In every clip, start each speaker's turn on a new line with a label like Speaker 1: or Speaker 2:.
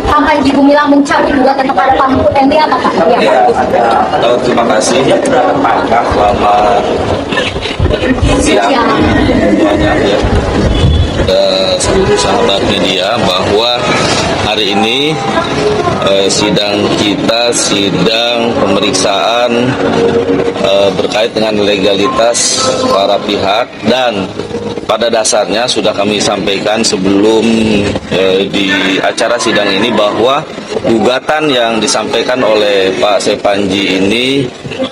Speaker 1: Pak Panji Gumilang mencabut gugatan kepada Pak Mahfud MD apa Pak?
Speaker 2: Ya, terima kasih. Selamat siang semuanya ya. Seluruh sahabat media, bahwa hari ini sidang pemeriksaan berkait dengan legalitas para pihak, dan pada dasarnya sudah kami sampaikan sebelum di acara sidang ini bahwa gugatan yang disampaikan oleh Pak Sepanji ini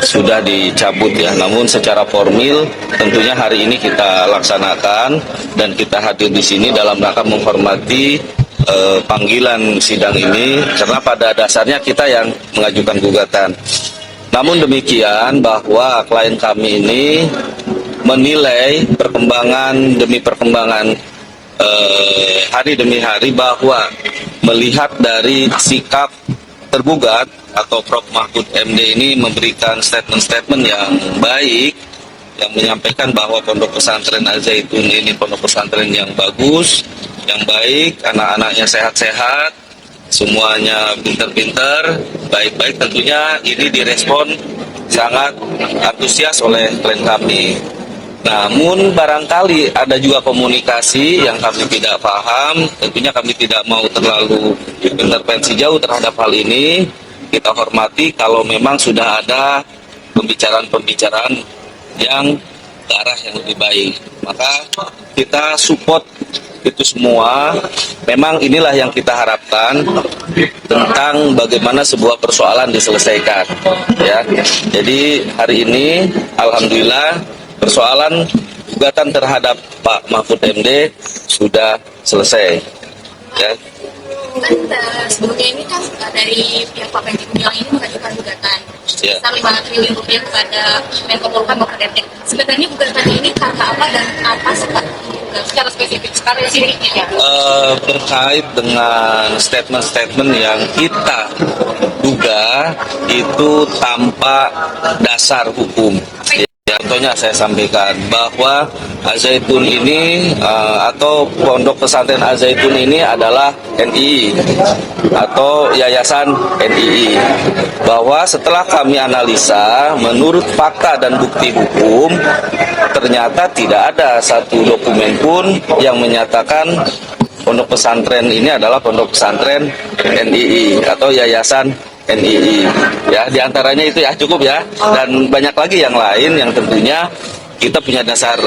Speaker 2: sudah dicabut ya. Namun secara formil tentunya hari ini kita laksanakan dan kita hadir di sini dalam rangka menghormati panggilan sidang ini, karena pada dasarnya kita yang mengajukan gugatan. Namun demikian, bahwa klien kami ini menilai perkembangan demi perkembangan hari demi hari, bahwa melihat dari sikap tergugat atau Prof. Mahfud MD ini memberikan statement-statement yang baik, yang menyampaikan bahwa pondok pesantren Al-Zaitun ini pondok pesantren yang bagus, yang baik, anak-anaknya sehat-sehat, semuanya pinter-pinter, baik-baik. Tentunya ini direspon sangat antusias oleh klien kami. Namun barangkali ada juga komunikasi yang kami tidak paham. Tentunya kami tidak mau terlalu intervensi jauh terhadap hal ini. Kita hormati kalau memang sudah ada pembicaraan-pembicaraan yang ke arah yang lebih baik, maka kita support itu semua. Memang inilah yang kita harapkan tentang bagaimana sebuah persoalan diselesaikan ya. Jadi hari ini alhamdulillah persoalan gugatan terhadap Pak Mahfud MD sudah selesai ya.
Speaker 1: Kan sebelumnya ini kan dari pihak Pak Panji Gumilang ini mengajukan gugatan sebesar 5 triliun rupiah kepada Menko Polhukam Mahfud MD. Sebenarnya gugatan ini karena apa dan apa sih Pak? Secara spesifik sekarang sini
Speaker 2: terkait dengan statement-statement yang kita duga itu tanpa dasar hukum. Contohnya saya sampaikan bahwa Al-Zaitun ini atau pondok pesantren Al-Zaitun ini adalah NII atau yayasan NII. Bahwa setelah kami analisa, menurut fakta dan bukti hukum, ternyata tidak ada satu dokumen pun yang menyatakan pondok pesantren ini adalah pondok pesantren NII atau yayasan NII ya. Diantaranya itu ya, cukup ya, dan banyak lagi yang lain yang tentunya kita punya dasar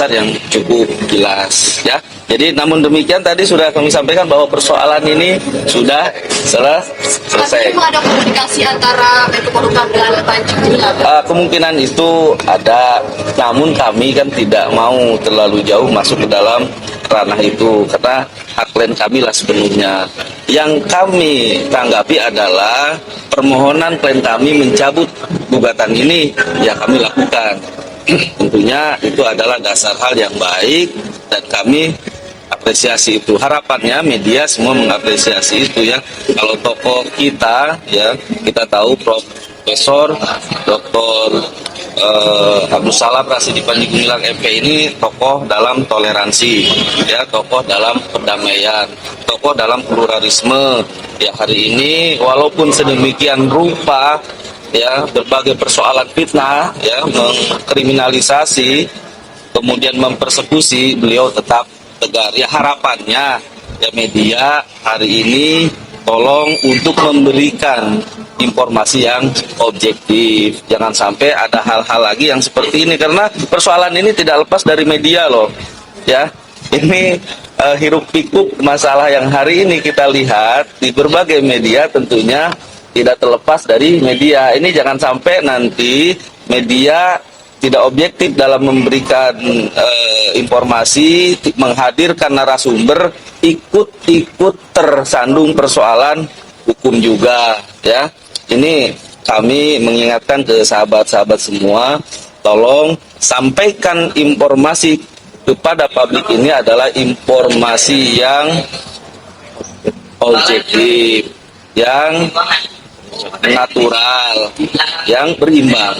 Speaker 2: yang cukup jelas ya. Jadi namun demikian tadi sudah kami sampaikan bahwa persoalan ini sudah selesai.
Speaker 1: Tapi ada komunikasi antara Menko Polhukam dengan Panji Gumilang?
Speaker 2: Kemungkinan itu ada, namun kami kan tidak mau terlalu jauh masuk ke dalam ranah itu, karena hak klien kami lah sepenuhnya. Yang kami tanggapi adalah permohonan klien kami mencabut gugatan ini, ya kami lakukan. Tentunya itu adalah dasar hal yang baik dan kami apresiasi itu. Harapannya media semua mengapresiasi itu ya. Kalau tokoh kita ya, kita tahu Profesor Dr. Abdus Salam Rasidi Panji Gumilang MP ini tokoh dalam toleransi ya, tokoh dalam perdamaian, tokoh dalam pluralisme ya. Hari ini walaupun sedemikian rupa ya, berbagai persoalan fitnah ya, mengkriminalisasi kemudian mempersekusi, beliau tetap tegar ya. Harapannya ya media hari ini tolong untuk memberikan informasi yang objektif, jangan sampai ada hal-hal lagi yang seperti ini, karena persoalan ini tidak lepas dari media loh ya. Ini hiruk pikuk masalah yang hari ini kita lihat di berbagai media tentunya tidak terlepas dari media. Ini jangan sampai nanti media tidak objektif dalam memberikan informasi, menghadirkan narasumber, ikut tersandung persoalan hukum juga ya. Ini kami mengingatkan ke sahabat-sahabat semua, tolong sampaikan informasi kepada publik ini adalah informasi yang objektif, yang natural, yang berimbang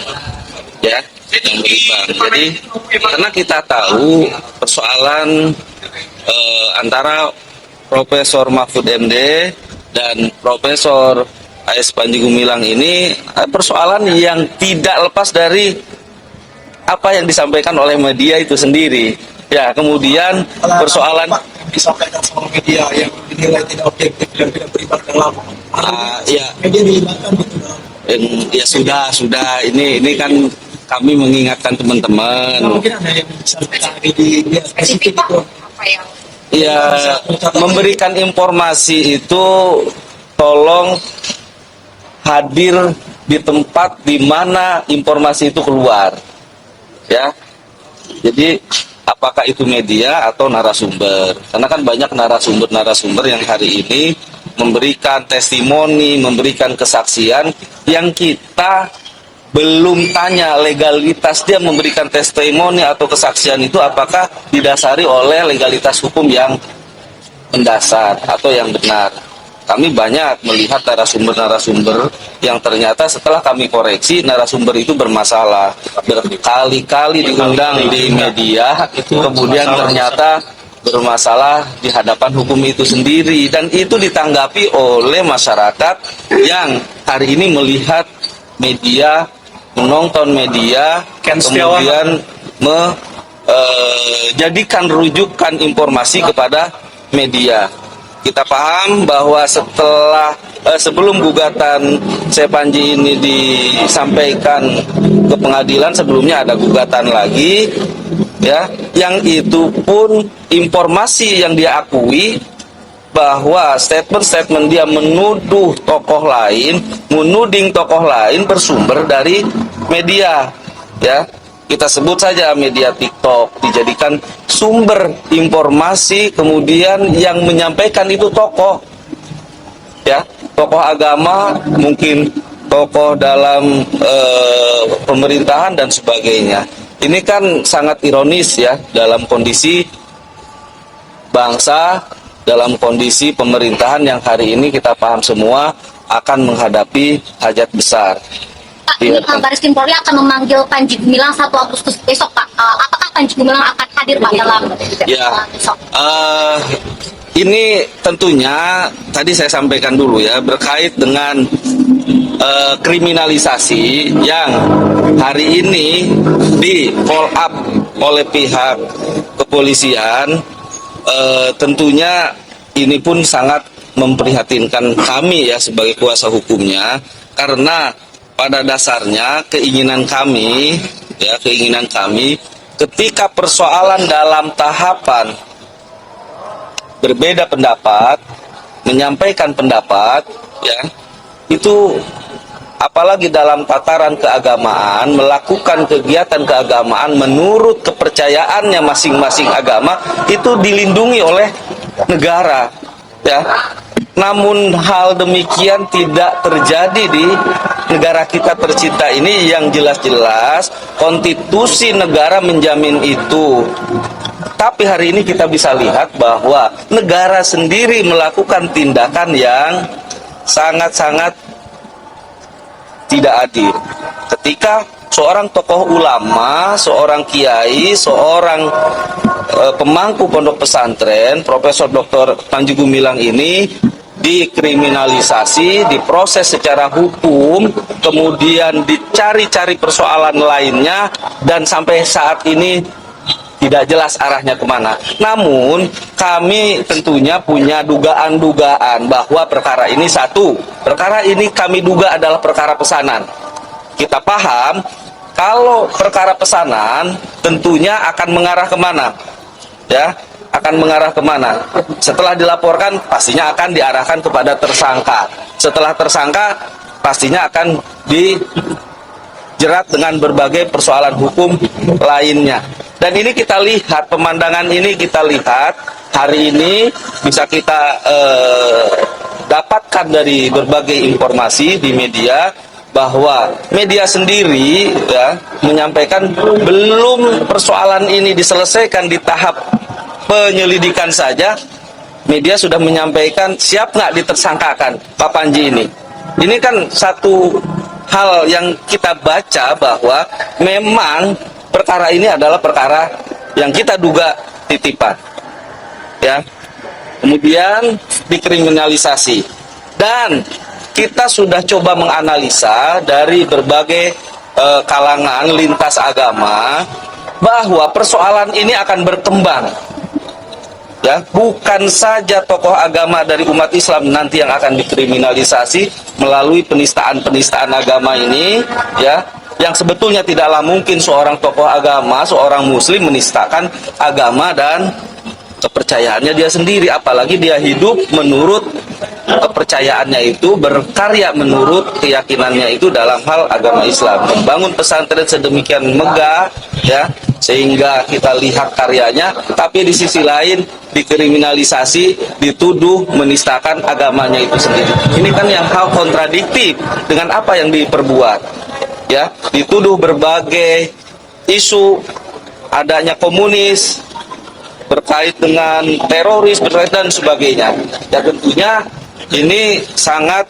Speaker 2: ya, yang berimbang. Jadi karena kita tahu persoalan antara Profesor Mahfud MD dan Profesor AS Panji Gumilang ini persoalan yang tidak lepas dari apa yang disampaikan oleh media itu sendiri. Ya, kemudian persoalan
Speaker 3: yang disampaikan sama media yang dinilai tidak objektif dan tidak beribadah lama.
Speaker 2: Ya,
Speaker 3: Media dilibatkan gitu dalam.
Speaker 2: ya sudah. Ini kan kami mengingatkan teman-teman.
Speaker 3: Mungkin ada yang bisa di spesifik itu.
Speaker 1: Apa yang
Speaker 2: Ya, memberikan informasi itu tolong hadir di tempat di mana informasi itu keluar. Ya. Jadi apakah itu media atau narasumber? Karena kan banyak narasumber yang hari ini memberikan testimoni, memberikan kesaksian yang kita belum tanya legalitas dia memberikan testimoni atau kesaksian itu apakah didasari oleh legalitas hukum yang mendasar atau yang benar. Kami banyak melihat narasumber-narasumber yang ternyata setelah kami koreksi narasumber itu bermasalah, berkali-kali diundang di media, kemudian ternyata bermasalah di hadapan hukum itu sendiri, dan itu ditanggapi oleh masyarakat yang hari ini melihat media, menonton media, kemudian menjadikan rujukan informasi kepada media. Kita paham bahwa sebelum gugatan Panji ini disampaikan ke pengadilan, sebelumnya ada gugatan lagi, ya, yang itu pun informasi yang dia akui bahwa statement-statement dia menuding tokoh lain bersumber dari media, ya. Kita sebut saja media TikTok dijadikan sumber informasi, kemudian yang menyampaikan itu tokoh, ya, tokoh agama, mungkin tokoh dalam pemerintahan dan sebagainya. Ini kan sangat ironis ya, dalam kondisi bangsa, dalam kondisi pemerintahan yang hari ini kita paham semua akan menghadapi hajat besar.
Speaker 1: Pak, ini Baris Krim Polri akan memanggil Panji Gumilang 1 Agustus besok, Pak. Apakah Panji Gumilang akan hadir, Pak, dalam besok?
Speaker 2: Ini tentunya tadi saya sampaikan dulu ya, berkait dengan kriminalisasi yang hari ini di follow up oleh pihak kepolisian. Tentunya ini pun sangat memprihatinkan kami ya sebagai kuasa hukumnya, karena pada dasarnya keinginan kami ketika persoalan dalam tahapan berbeda pendapat, menyampaikan pendapat, ya, itu apalagi dalam tataran keagamaan, melakukan kegiatan keagamaan menurut kepercayaannya masing-masing agama, itu dilindungi oleh negara, ya. Namun hal demikian tidak terjadi di negara kita tercinta ini, yang jelas-jelas konstitusi negara menjamin itu. Tapi hari ini kita bisa lihat bahwa negara sendiri melakukan tindakan yang sangat-sangat tidak adil. Ketika seorang tokoh ulama, seorang kiai, seorang pemangku pondok pesantren, Profesor Dr. Panji Gumilang ini dikriminalisasi, diproses secara hukum, kemudian dicari-cari persoalan lainnya, dan sampai saat ini tidak jelas arahnya kemana. Namun kami tentunya punya dugaan-dugaan bahwa perkara ini kami duga adalah perkara pesanan. Kita paham kalau perkara pesanan tentunya akan mengarah kemana, ya, akan mengarah kemana. Setelah dilaporkan pastinya akan diarahkan kepada tersangka. Setelah tersangka pastinya akan dijerat dengan berbagai persoalan hukum lainnya. Dan ini kita lihat, pemandangan ini kita lihat hari ini bisa kita dapatkan dari berbagai informasi di media, bahwa media sendiri ya menyampaikan belum persoalan ini diselesaikan di tahap penyelidikan saja, media sudah menyampaikan siap nggak ditersangkakan Pak Panji ini. Ini kan satu hal yang kita baca bahwa memang perkara ini adalah perkara yang kita duga titipan, ya. Kemudian dikriminalisasi. Dan kita sudah coba menganalisa dari berbagai kalangan lintas agama bahwa persoalan ini akan berkembang. Ya, bukan saja tokoh agama dari umat Islam nanti yang akan dikriminalisasi melalui penistaan-penistaan agama ini, ya, yang sebetulnya tidaklah mungkin seorang tokoh agama, seorang muslim menistakan agama dan kepercayaannya dia sendiri, apalagi dia hidup menurut kepercayaannya itu, berkarya menurut keyakinannya itu dalam hal agama Islam, membangun pesantren sedemikian megah, ya, sehingga kita lihat karyanya, tapi di sisi lain dikriminalisasi, dituduh menistakan agamanya itu sendiri. Ini kan yang hal kontradiktif dengan apa yang diperbuat, ya, dituduh berbagai isu adanya komunis, berkait dengan teroris, berkait dan sebagainya. Ya tentunya ini sangat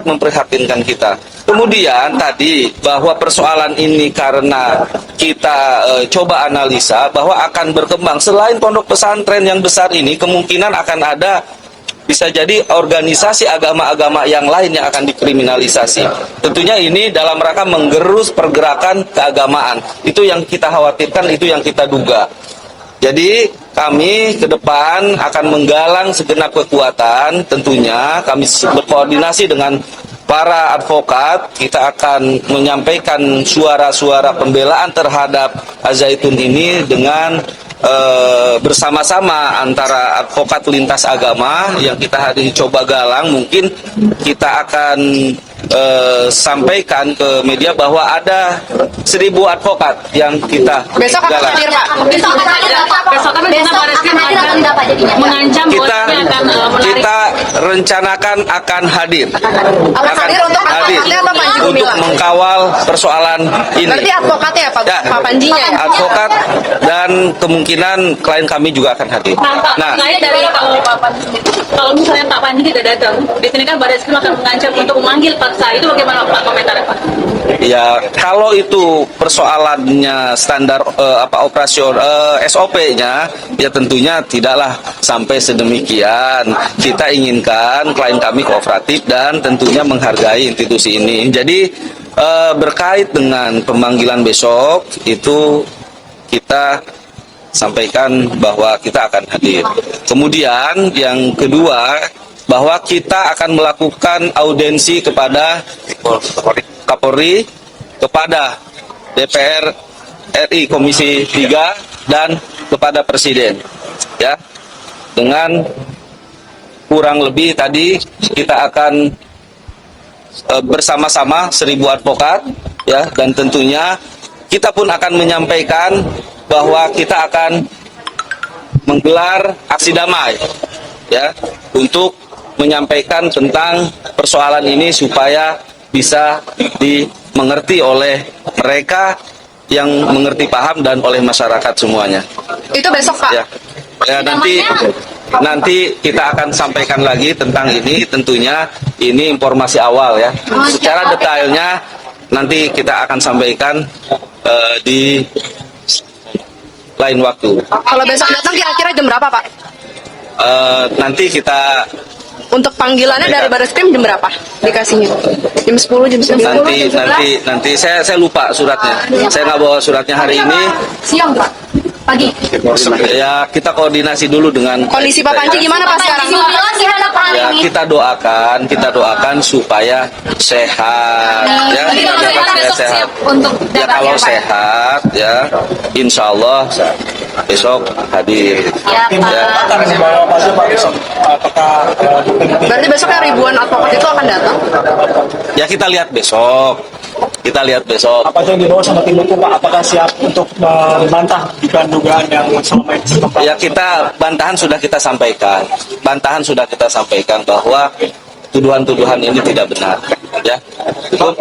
Speaker 2: memprihatinkan kita. Kemudian tadi bahwa persoalan ini karena kita coba analisa bahwa akan berkembang selain pondok pesantren yang besar ini, kemungkinan akan ada bisa jadi organisasi agama-agama yang lain yang akan dikriminalisasi. Tentunya ini dalam rangka menggerus pergerakan keagamaan. Itu yang kita khawatirkan, itu yang kita duga. Jadi kami ke depan akan menggalang segenap kekuatan, tentunya kami berkoordinasi dengan para advokat, kita akan menyampaikan suara-suara pembelaan terhadap Al-Zaitun ini dengan bersama-sama antara advokat lintas agama yang kita hari ini coba galang. Mungkin kita akan sampaikan ke media bahwa ada 1.000 advokat yang kita
Speaker 4: besok akan
Speaker 2: galang.
Speaker 4: hadir, Pak. Besok kan kita Barreskrim akan mengancam
Speaker 2: Kita rencanakan akan hadir.
Speaker 4: Akan hadir untuk apa? Apa Panji
Speaker 2: untuk
Speaker 4: bilang?
Speaker 2: mengkawal persoalan ini.
Speaker 4: Berarti advokatnya ya, Pak?
Speaker 2: Ya,
Speaker 4: Pak Panjinya ya?
Speaker 2: advokat dan kemungkinan klien kami juga akan hadir.
Speaker 5: Nah, dari kalau misalnya Pak Panji tidak datang, di sini kan Barreskrim akan mengancam untuk memanggil paksa. Itu bagaimana Pak komentarnya, Pak?
Speaker 2: Ya, kalau itu persoalannya standar SOP-nya, ya tentunya tidaklah sampai sedemikian. Kita inginkan klien kami kooperatif dan tentunya menghargai institusi ini. Jadi berkait dengan pemanggilan besok itu kita sampaikan bahwa kita akan hadir. Kemudian yang kedua, bahwa kita akan melakukan audiensi kepada Kapolri, kepada DPR RI Komisi 3 dan kepada Presiden, ya, dengan kurang lebih tadi kita akan bersama-sama 1.000 advokat, ya, dan tentunya kita pun akan menyampaikan bahwa kita akan menggelar aksi damai, ya, untuk menyampaikan tentang persoalan ini supaya bisa dimengerti oleh mereka yang mengerti paham dan oleh masyarakat semuanya.
Speaker 4: Itu besok, Pak?
Speaker 2: Ya, nanti kita akan sampaikan lagi tentang ini. Tentunya ini informasi awal, ya. Secara detailnya nanti kita akan sampaikan di lain waktu.
Speaker 4: Kalau besok datang kira-kira jam berapa, Pak?
Speaker 2: Nanti kita
Speaker 4: Untuk panggilannya dari Barreskrim jam berapa dikasihnya? Jam 10, jam 9?
Speaker 2: nanti saya lupa suratnya. Saya nggak bawa suratnya hari ini.
Speaker 1: Siang, Pak. Pagi.
Speaker 2: Ya, kita koordinasi dulu dengan
Speaker 4: Kondisi Pak Panji gimana, Pak, sekarang?
Speaker 1: Gimana, Pak, hari
Speaker 2: ya,
Speaker 1: ini?
Speaker 2: kita doakan supaya sehat, ya, supaya sehat.
Speaker 1: Untuk
Speaker 2: Ya, kalau sehat, ya, insya Allah besok hadir.
Speaker 1: Ya, Pak.
Speaker 2: Ya.
Speaker 3: Akan dibawa apa aja Pak besok? Apakah
Speaker 4: Berarti besoknya ribuan advokat itu akan datang?
Speaker 2: Ya, kita lihat besok.
Speaker 3: apa aja yang dibawa sama tim hukum Pak? Apakah siap untuk membantah dugaan yang selama ini?
Speaker 2: Ya, bantahan sudah kita sampaikan bahwa tuduhan-tuduhan ini tidak benar, ya. Itu